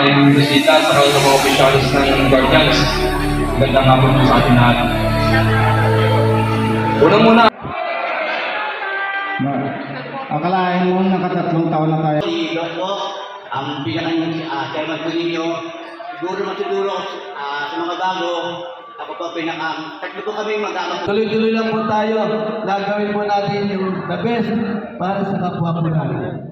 aking bisita sa mga officials ng Guardians. Gandang hapon po sa ating lahat. Unang-una, akalain mo nakatatlong taon na tayo. Si Doc po, ang pinakang chairman po ninyo, siguro sa mga bago, ako po tatlo po kami mag-aamang. Tuloy-tuloy lang po tayo. Gagawin po natin yung the best para sa kapwa po natin.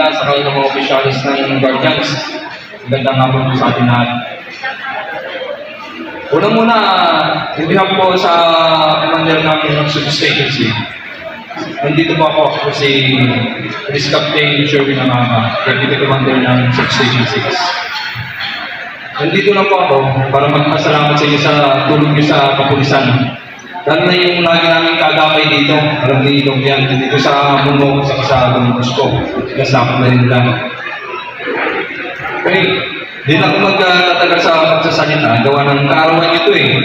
Manila sa ng mga opisyalis ng Guardians. Magandang hapon po sa atin lahat. Unang-una, in behalf po sa commander ng Service Agency, nandito po ako si Police Captain Sherwin Amama, Deputy Commander ng Service Agency. Nandito lang po ako para magpasalamat sa inyo sa tulong niyo sa kapulisan. Lalo na yung lagi namin kagapay dito, alam niyo yan, dito sa mundo, sa Gusto, kasama na rin lang. Okay, di na ako magtatagal sa pagsasalita, gawa ng kaarawan nyo ito eh.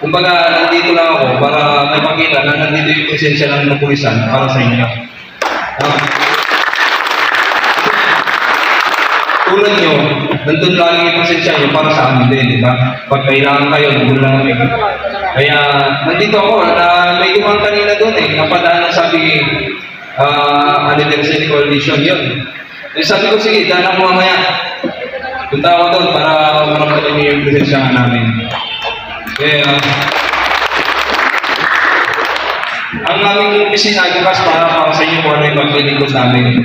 Kumbaga, nandito lang ako para may makita na nandito yung presensya ng kapulisan para sa inyo. Tulad nyo, nandun lagi yung presensya nyo para sa amin din, di ba? Pag kailangan kayo, nandun lang kami. Kaya, nandito ako, na may dumang kanina doon eh, napadaan ng sabi, anniversary coalition yun. Eh, sabi ko, sige, daan ako mamaya. Punta ako doon para maramdaman niyo yung presensya namin. Kaya, ang aming opisina, bukas para sa inyo kung ano yung maglilingkod namin.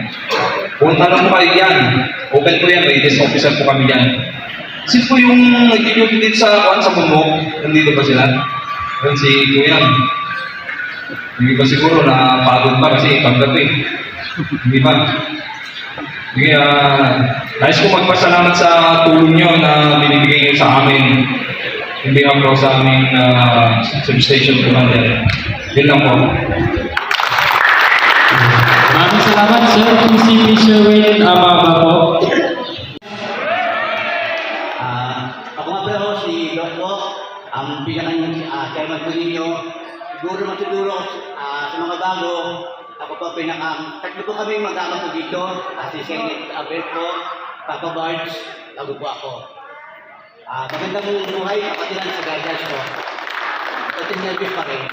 Kung tanong mo kayo yan, open po yan, may desk officer po kami yan. Sino po yung nag-duty dito sa bundok? Nandito ba sila? Yan si Kuya. Hindi ba siguro na pagod pa kasi paggabi. Hindi ba? Kaya, nais ko magpasalamat sa tulong nyo na binibigay nyo sa amin. Hindi ako sa aming substation commander. Yun lang po. Maraming salamat, Sir. PCP Sherwin Amama po. Ako nga pala ho, si Doc po, ang pinakang chairman po ninyo. Siguro matuturo sa mga bago. Ako po tatlo po kami mag-aama po dito. Si Senate Abel po, Papa Bards, bago po ako. Magandang buhay, kapatiran sa guidance ko. Pati nervous pa rin.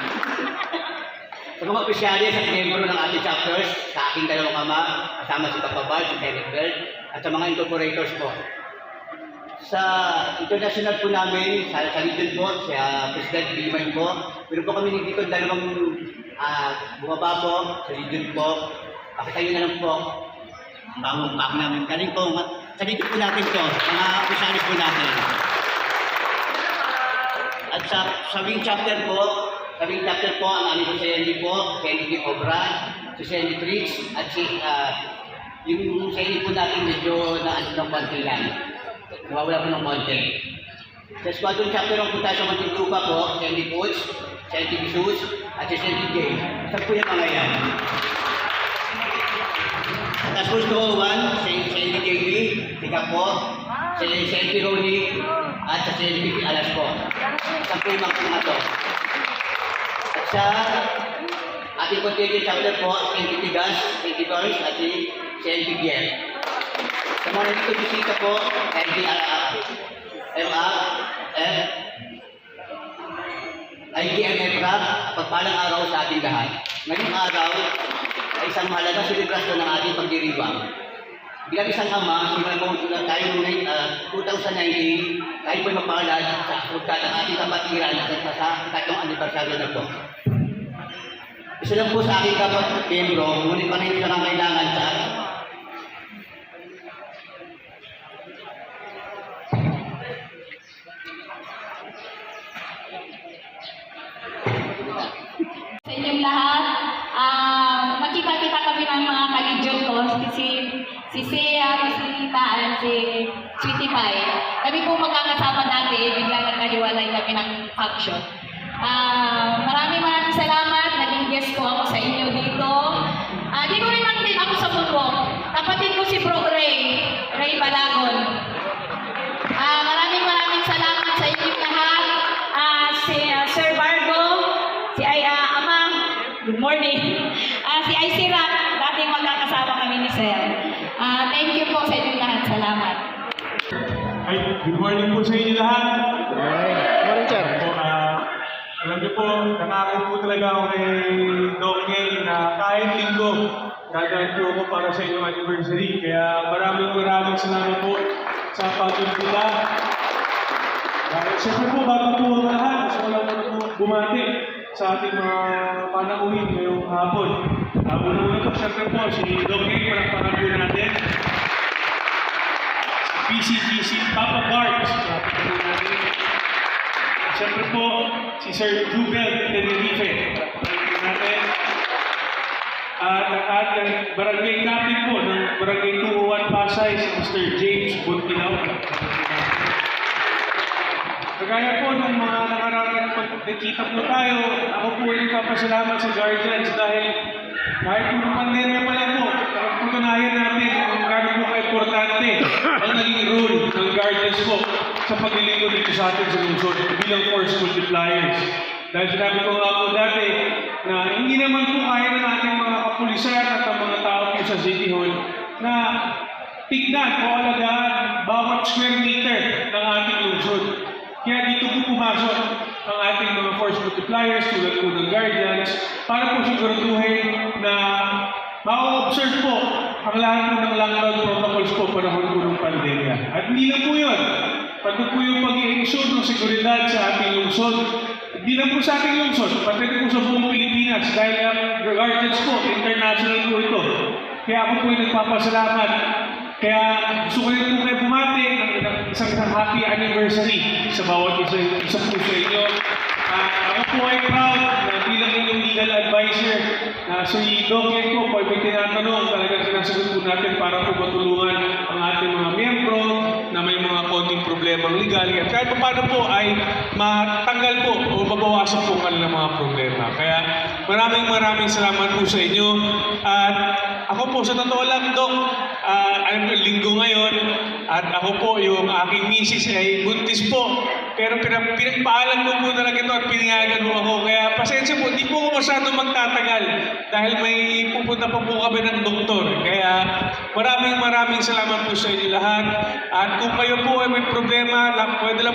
Sa mga opisyalis at membro ng ating chapters, sa aking dalawang ama, kasama si Papa Bards, si Senate Bell, at sa mga incorporators po. Sa international po namin, sa region po, si President Biman po, pero po kami dito dalawang bumaba po sa region po. Pakitayo na lang po. Ang bako namin. Kanin po, sa region po natin to, mga opisyalis po natin. At sa wing chapter po, ang aming po si Andy po, si Andy Obra, si Andy Tricks, at yung sa Andy po natin medyo na ng konti lang. Nawawala po ng konti. Sa squadron chapter ang punta sa Mantinlupa po, si Andy Poch, si Andy Jesus, at si Andy J. Saan po yung mga yan? Task Force 201, si Andy JB, si Kapo, si Andy Ronnie, at si Andy Alas po. Saan po yung mga to? At sa ating contingent chapter po, si Andy Tigas, si Andy Burns, at si Andy Gier. Sa mga nandito bisita po, IGMF-RA, pagpalang araw sa ating lahat. Ngayong araw ay isang mahalagang selebrasyon ng ating pagdiriwang. Bilang isang ama, simula mo tayo noong 2019, tayo po'y mapalad sa pagkat ang ating kapatiran sa tatlong anibersaryo na po. Isa lang po sa aking membro, ngunit pa rin siya kailangan sa inyong lahat. Magkita-kita kami ng mga kaligyon ko, si Sea, si Rita, at si Sweetie Pie. Kami po magkakasama dati, bigla nagkahiwalay kami ng function. Maraming salamat, naging guest ko ako sa inyo dito. Dito rin lang din ako sa bundok. Kapatid ko si Bro Ray Balagon. Maraming salamat sa inyong lahat. Si Sir Bargo, si Amang, good morning. Si Aisirat, dating magkakasama kami ni Sir. Thank you po sa inyong lahat. Salamat. Ay, good morning po sa inyo lahat. Morning, sir. Alam niyo po, nangako po talaga ako kay Doc Ngay na kahit linggo, dadaan po ako para sa inyong anniversary. Kaya maraming salamat po sa pagtulong. Siyempre po, bago po ang lahat, gusto ko lang po bumati sa ating mga panauhin ngayong hapon. Una po, siyempre po, si Doc Nick, palakpakan po natin. PCGC Papa Barbs, palakpakan po natin. Siyempre po, si Sir Jubel Tenerife, palakpakan po natin. At ang barangay captain po ng barangay 201 Pasay, si Mr. James Buntilao. Kagaya po ng mga nakaraan pagkita po tayo, ako po ay nagpapasalamat sa Guardians dahil kahit po ng pandemya pa lang po, patunayan natin kung gaano po ka-importante ang naging role ng Guardians po sa paglilingkod dito sa atin sa lungsod bilang force multipliers. Dahil sinabi ko nga po dati na hindi naman po kaya na natin mga kapulisan at ang mga tao po sa City Hall na tignan o alagaan bawat square meter ng ating lungsod. Kaya dito po pumasok ang ating mga force multipliers tulad po ng Guardians para po siguraduhin na ma-observe po ang lahat po ng lockdown protocols po panahon po ng pandemya. At hindi lang po yun. Pati po yung pag-i-ensure ng seguridad sa ating lungsod. Hindi lang po sa ating lungsod, pati po sa buong Pilipinas dahil ang Guardians po, international po ito. Kaya ako po ay nagpapasalamat. Kaya gusto ko rin po kayo bumati ng isang happy anniversary sa bawat isa po sa inyo. Ako po ay proud na bilang inyong legal advisor na si Doc Nick po ay may tinatanong talagang sinasagot po natin para po matulungan ang ating mga miyembro na may mga konting problemang legal. At kahit paano po ay matanggal po o mabawasan po kanilang mga problema. Kaya maraming salamat po sa inyo. At ako po sa totoo lang, Doc, linggo ngayon at ako po yung aking misis ay buntis po. Pero pinagpaalam ko po talaga ito at pinayagan mo ako. Kaya pasensya po, di po ako masyado magtatagal dahil may pupunta pa po kami ng doktor. Kaya maraming salamat po sa inyo lahat. At kung kayo po ay may problema, pwede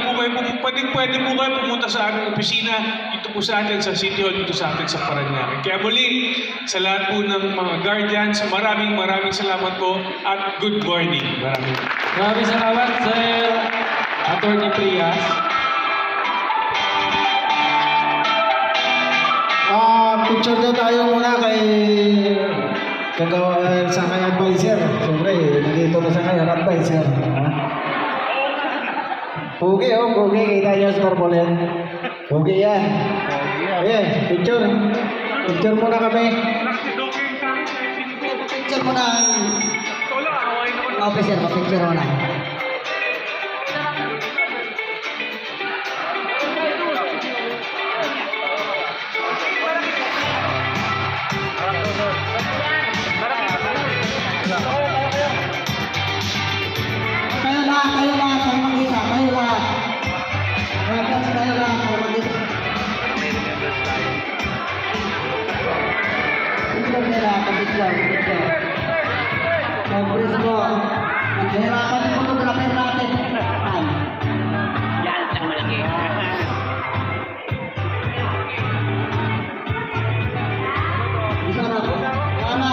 po kayo pumunta sa aming opisina dito po sa atin sa City Hall, dito sa atin sa Parañaque. Kaya muli, sa lahat po ng mga Guardians, maraming salamat po at good morning. Maraming salamat, Sir Atty. Prias. Picture daw tayo muna kay sa kay advisor. Siyempre, nandito na sa kay advisor. Pugi, pugi. Kita niyo sa tarpaulin. Pugi yan. Okay, picture. Picture muna kami. Picture muna. Officer, picture muna. Kayo lahat, kayo mag-isa, kayo lahat. Kayo lahat, mag-isa. Picture nila, picture. Congress mo. Nahirapan yung photographer natin. Yan, ang malaki. Isa na po. Sana.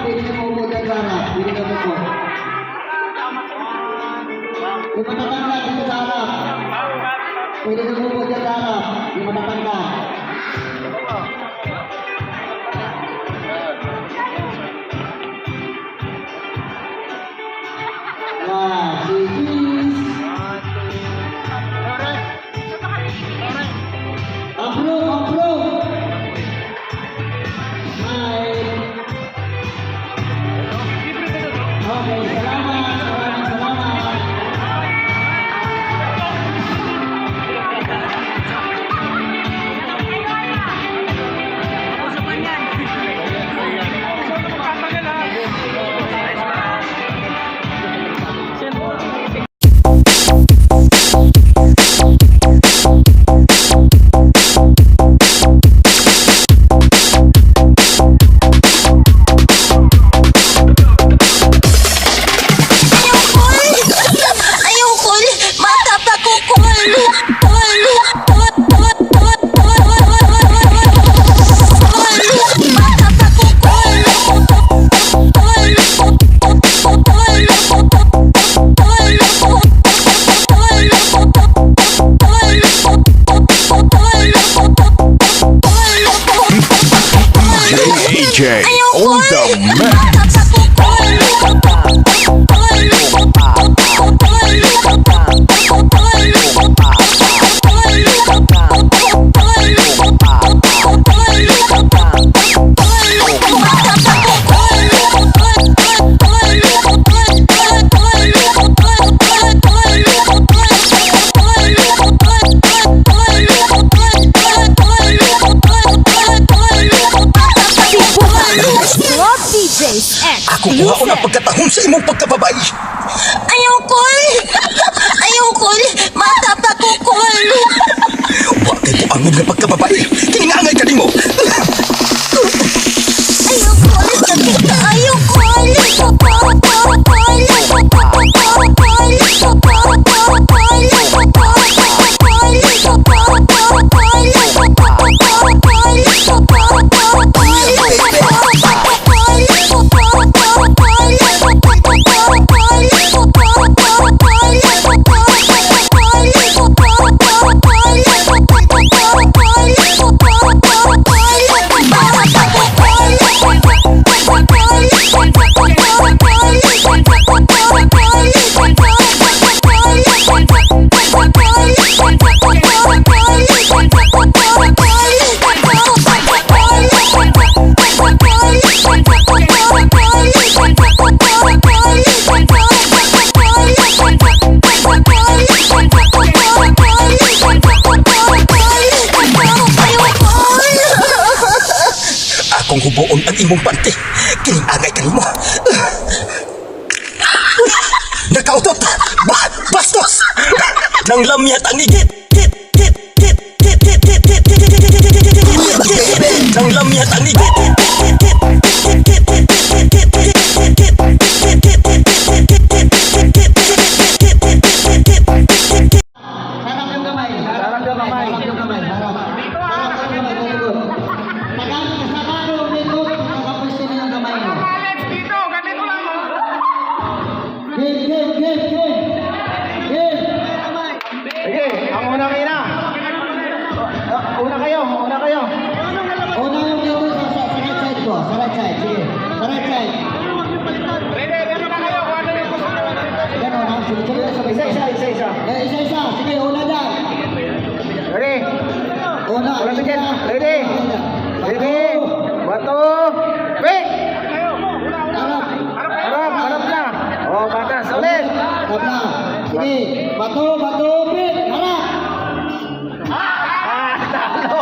Pili ka mo po dyan, sana. Pili ka mo po. Yung matatanda, dito sa harap. Pili ka mo po dyan, sana. Yung matatanda. Approve. Okay, salamat. DJ on the mix. Club DJs X. Ako kuha ko ng pagkatahon sa imong pagkababay. Ayaw, Col! Ayaw, Col! Mata pa ko, Col! Wa kay buangog nga pagkababay. Kinangay ka nimo. Ayaw, Col! Ayaw, Col! Akong hubuon ang imong parte. Kinangay ka nimo. Nakautot. Bastos. Nang lamyat ang igit. Nang lamyat ang igit. Sarap yung kamay. Sarap yung kamay. Sarap yung kamay. Sarap. Sarap yung kamay. Very good. Sakado, likod. Nakapwesto na yung kamay mo. Game. Sige, ang una kayo na. Una kayo. Una yung dito sa right side ko. Sa right side. Sige. Sa right side. Gano'n ha? Sige. Isa. Isa. Sige, una dyan. Ready? Una. Ready? Bato. Wait! Harap na. Oh, batas. Ulit. Harap na. Sige. Bato. Wait. Harap. Talo.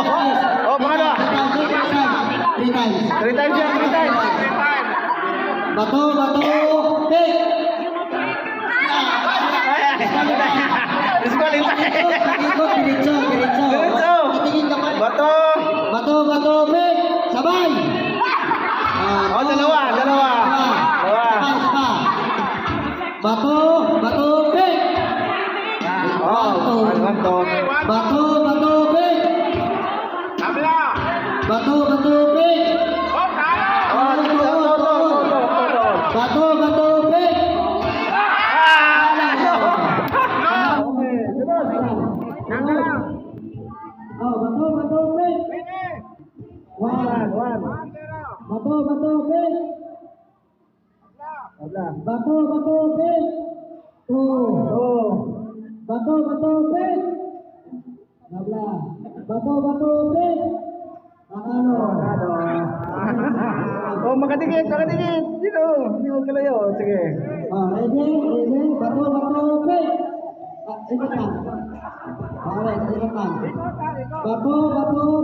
Oh, mga 3 times. 3 times yan. 3 times. Bato. Wait. Ikot, diretso. Tingin ka pa. Bato, break. Sabay. Dalawa. Bato, break. Bato, break. Bato, break. Bato, break. Bato, break. One. Bato, break. Bato, break. Two. Bato, break. Bato, break. Nakano. Oh, makadikit. Dito. Hindi mo kalayo. Sige. Ready. Bato, break. Ikot lang. Alright, ikot lang. Bato,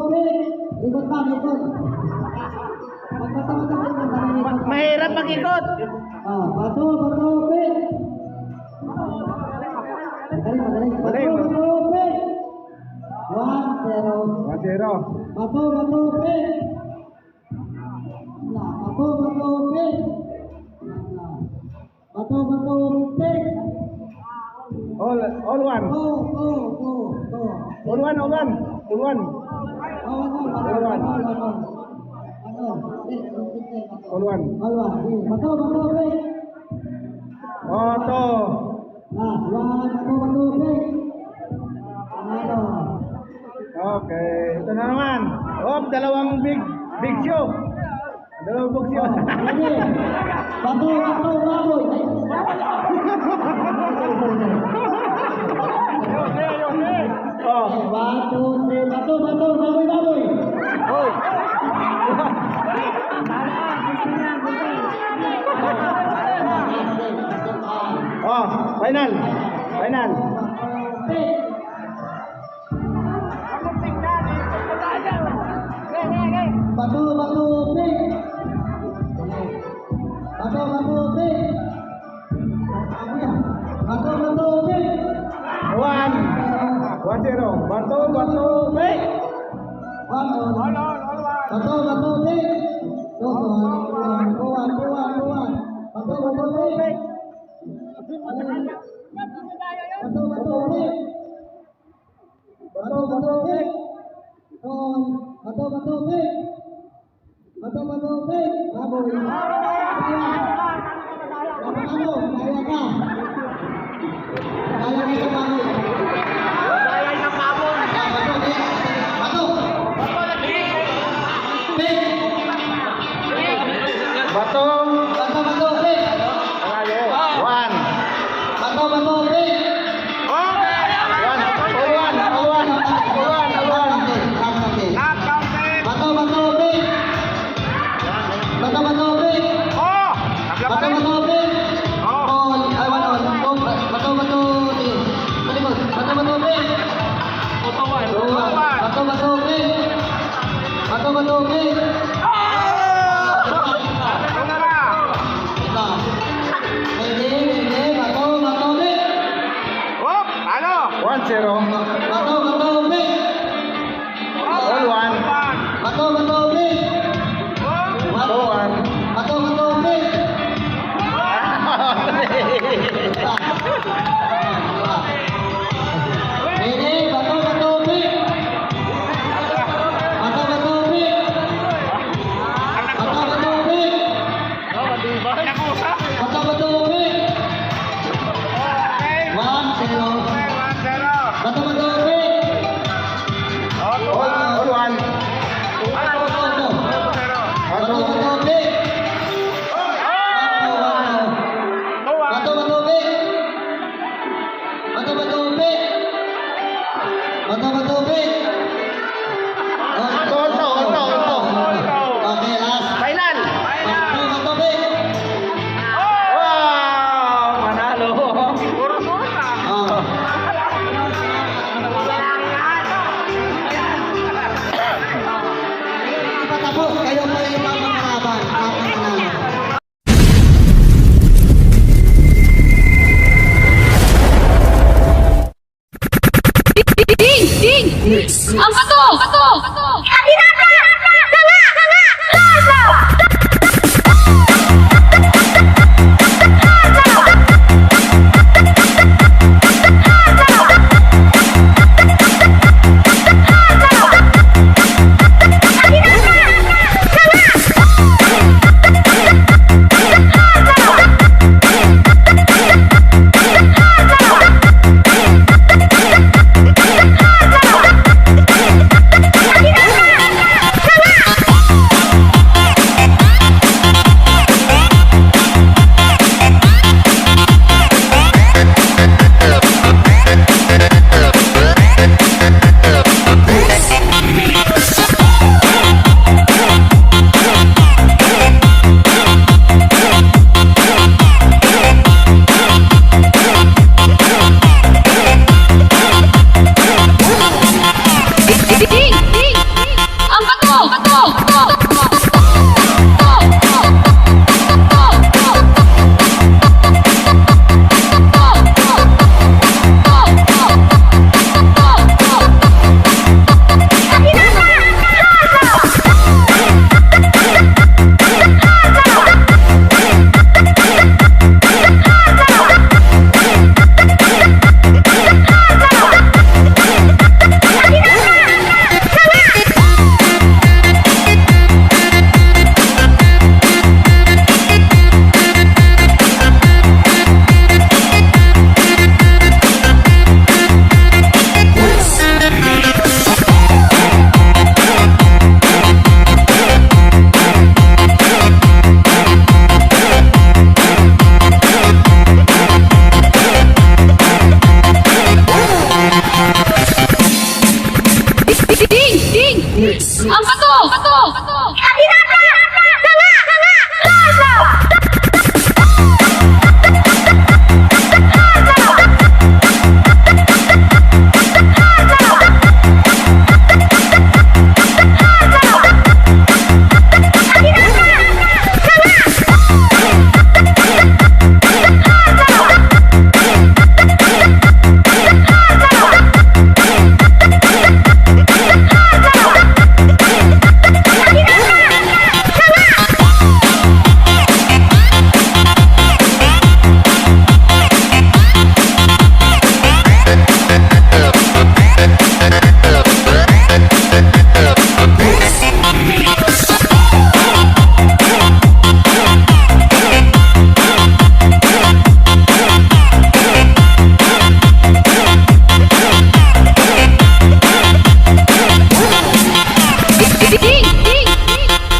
break. Ikot lang. Mahirap mag-ikot. Bato, break. Madali. Bato, break. 1-0. Bato, break. Bato, break. Break. All one. Go. All one. Bato, break. Bato, break. Okay, ito na naman. Dalawang big show. Sige. Bato, baboy. Oh, 1, 2, 3, bato, baboy. Oh, final. Bato, pig. Bato, pig. Bato, pig. 1-0. Bato, pig. Bato, pig. Tuan. Bato, pig. Bato, pig. Bato, pig. Tuan. Bato, pig. Bato, pig. Baboy. Kaya ka. Kaya ka sa baboy. Bato. Pig. Bato. Bato, pig. 1. Bato, pig. Ang bato! Ang bato! Hinata!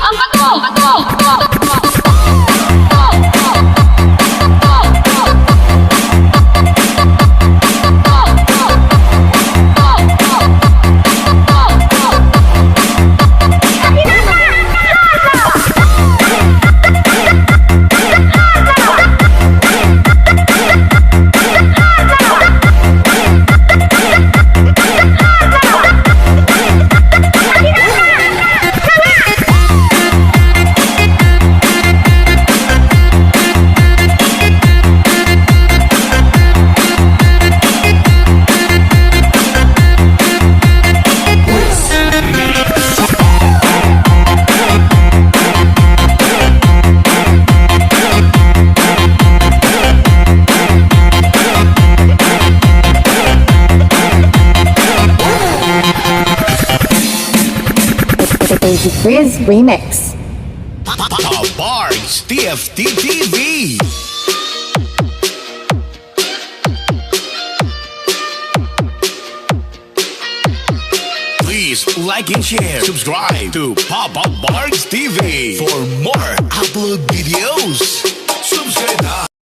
Ang bato! Baby Frizz Remix. Bars TFT TV. Please like and share. Subscribe to Pop Up Bars TV for more upload videos.